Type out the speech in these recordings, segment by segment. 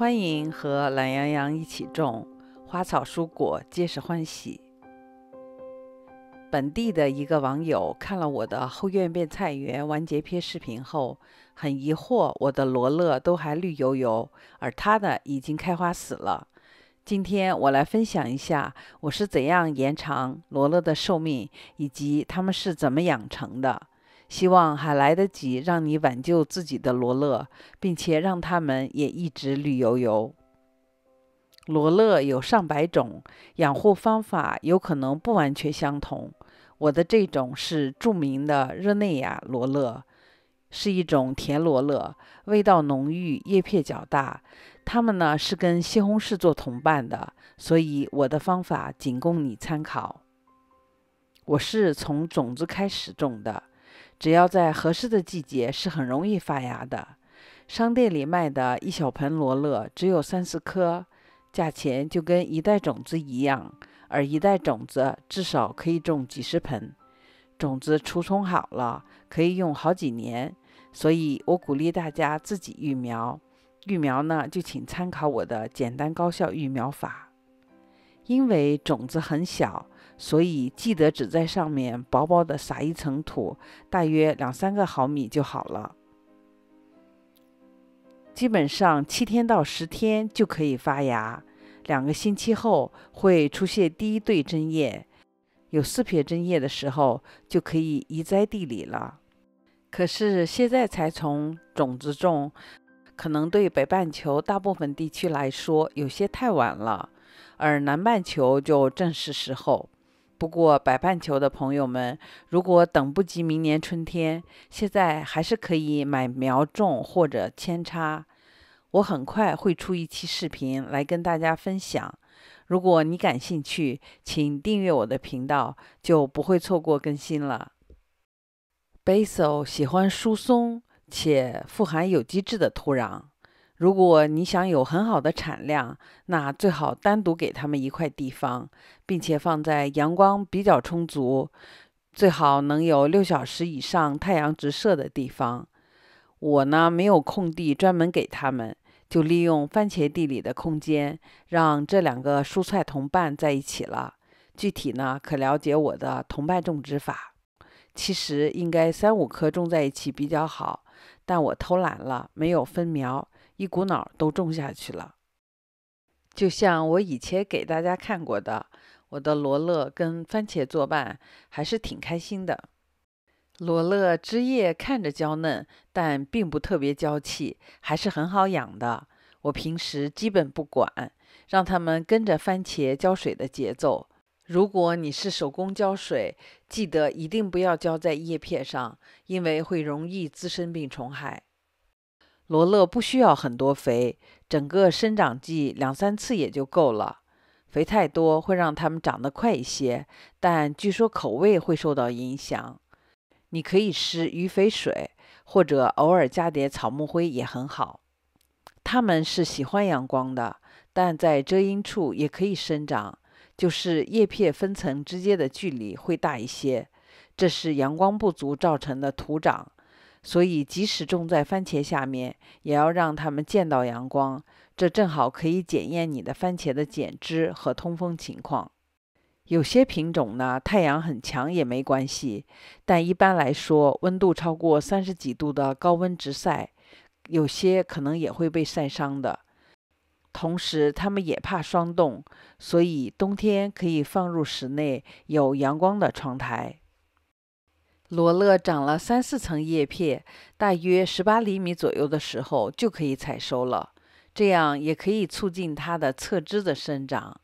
欢迎和懒羊羊一起种花草蔬果，皆是欢喜。本地的一个网友看了我的后院变菜园完结篇视频后，很疑惑我的罗勒都还绿油油，而他的已经开花死了。今天我来分享一下我是怎样延长罗勒的寿命，以及它们是怎么养成的。希望还来得及让你挽救自己的罗勒，并且让它们也一直绿油油。罗勒有上百种，养护方法有可能不完全相同。我的这种是著名的热内亚罗勒，是一种甜罗勒，味道浓郁，叶片较大。它们呢是跟西红柿做同伴的，所以我的方法仅供你参考。我是从种子开始种的，只要在合适的季节是很容易发芽的。商店里卖的一小盆罗勒只有3-4颗，价钱就跟一袋种子一样，而一袋种子至少可以种几十盆。种子储存好了，可以用好几年，所以我鼓励大家自己育苗。育苗呢，就请参考我的简单高效育苗法。因为种子很小，所以记得只在上面薄薄的撒一层土，大约2-3个毫米就好了。基本上7天到10天就可以发芽，2个星期后会出现第一对针叶，有4撇针叶的时候就可以移栽地里了。可是现在才从种子种，可能对北半球大部分地区来说有些太晚了，而南半球就正是时候。不过北半球的朋友们，如果等不及明年春天，现在还是可以买苗种或者扦插。我很快会出一期视频来跟大家分享。如果你感兴趣，请订阅我的频道，就不会错过更新了。Basil 喜欢疏松且富含有机质的土壤。如果你想有很好的产量，那最好单独给它们一块地方，并且放在阳光比较充足，最好能有6小时以上太阳直射的地方。我呢，没有空地专门给它们，就利用番茄地里的空间，让这2个蔬菜同伴在一起了。具体呢，可了解我的同伴种植法。其实应该3-5颗种在一起比较好，但我偷懒了，没有分苗，一股脑都种下去了。就像我以前给大家看过的，我的罗勒跟番茄作伴，还是挺开心的。罗勒枝叶看着娇嫩，但并不特别娇气，还是很好养的。我平时基本不管，让它们跟着番茄浇水的节奏。如果你是手工浇水，记得一定不要浇在叶片上，因为会容易滋生病虫害。罗勒不需要很多肥，整个生长季2-3次也就够了。肥太多会让它们长得快一些，但据说口味会受到影响。你可以施鱼肥水，或者偶尔加点草木灰也很好。它们是喜欢阳光的，但在遮阴处也可以生长，就是叶片分层之间的距离会大一些，这是阳光不足造成的徒长。所以即使种在番茄下面，也要让它们见到阳光，这正好可以检验你的番茄的剪枝和通风情况。有些品种呢，太阳很强也没关系，但一般来说，温度超过30几度的高温直晒，有些可能也会被晒伤的。同时，它们也怕霜冻，所以冬天可以放入室内有阳光的窗台。罗勒长了3-4层叶片，大约18厘米左右的时候就可以采收了，这样也可以促进它的侧枝的生长。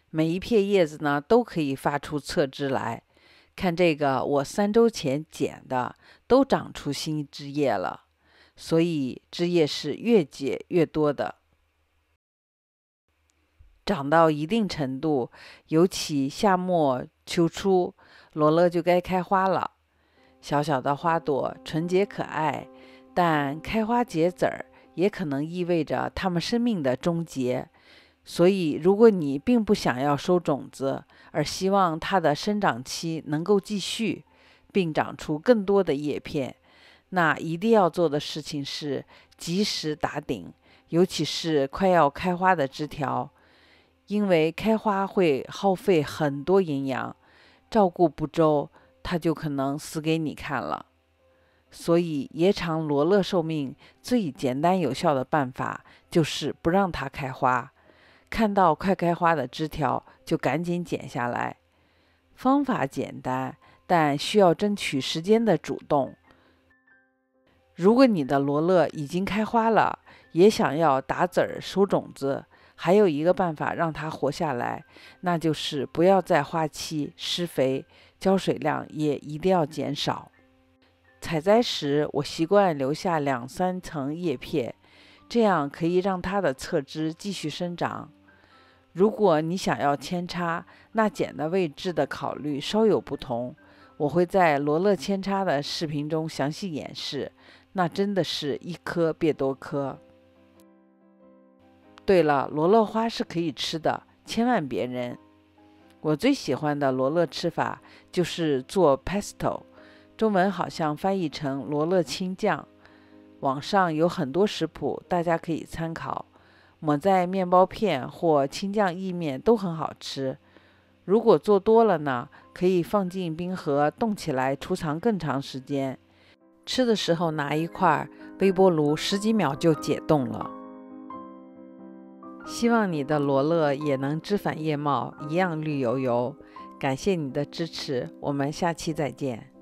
每一片叶子呢都可以发出侧枝来。看这个，我3周前剪的，都长出新枝叶了，所以枝叶是越结越多的。长到一定程度，尤其夏末秋初，罗勒就该开花了。小小的花朵纯洁可爱，但开花结籽儿也可能意味着它们生命的终结。所以如果你并不想要收种子，而希望它的生长期能够继续，并长出更多的叶片，那一定要做的事情是及时打顶，尤其是快要开花的枝条，因为开花会耗费很多营养，照顾不周，它就可能死给你看了。所以延长罗勒寿命最简单有效的办法就是不让它开花，看到快开花的枝条就赶紧剪下来。方法简单，但需要争取时间的主动。如果你的罗勒已经开花了，也想要打籽儿收种子，还有一个办法让它活下来，那就是不要在花期施肥，浇水量也一定要减少。采摘时，我习惯留下2-3层叶片，这样可以让它的侧枝继续生长。如果你想要扦插，那剪的位置的考虑稍有不同，我会在罗勒扦插的视频中详细演示，那真的是一颗别多颗。对了，罗勒花是可以吃的，千万别扔。我最喜欢的罗勒吃法就是做 pesto， 中文好像翻译成罗勒青酱。网上有很多食谱，大家可以参考。抹在面包片或青酱意面都很好吃。如果做多了呢，可以放进冰盒冻起来储藏更长时间。吃的时候拿一块，微波炉10几秒就解冻了。希望你的罗勒也能枝繁叶茂，一样绿油油。感谢你的支持，我们下期再见。